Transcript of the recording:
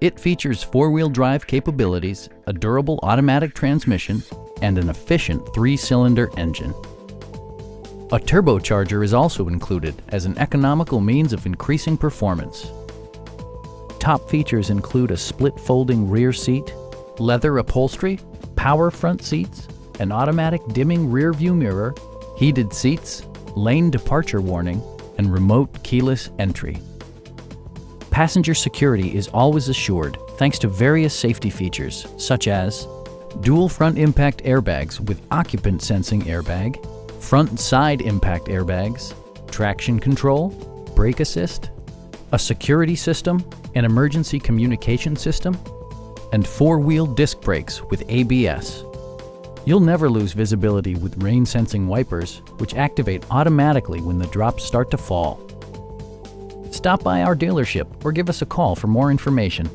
It features four-wheel drive capabilities, a durable automatic transmission, and an efficient 3-cylinder engine. A turbocharger is also included as an economical means of increasing performance. Top features include a split folding rear seat, leather upholstery, power front seats, an automatic dimming rear view mirror, heated seats, lane departure warning, and remote keyless entry. Passenger security is always assured thanks to various safety features such as dual front impact airbags with occupant sensing airbag, front and side impact airbags, traction control, brake assist, a security system, an emergency communication system, and four-wheel disc brakes with ABS. You'll never lose visibility with rain-sensing wipers, which activate automatically when the drops start to fall. Stop by our dealership or give us a call for more information.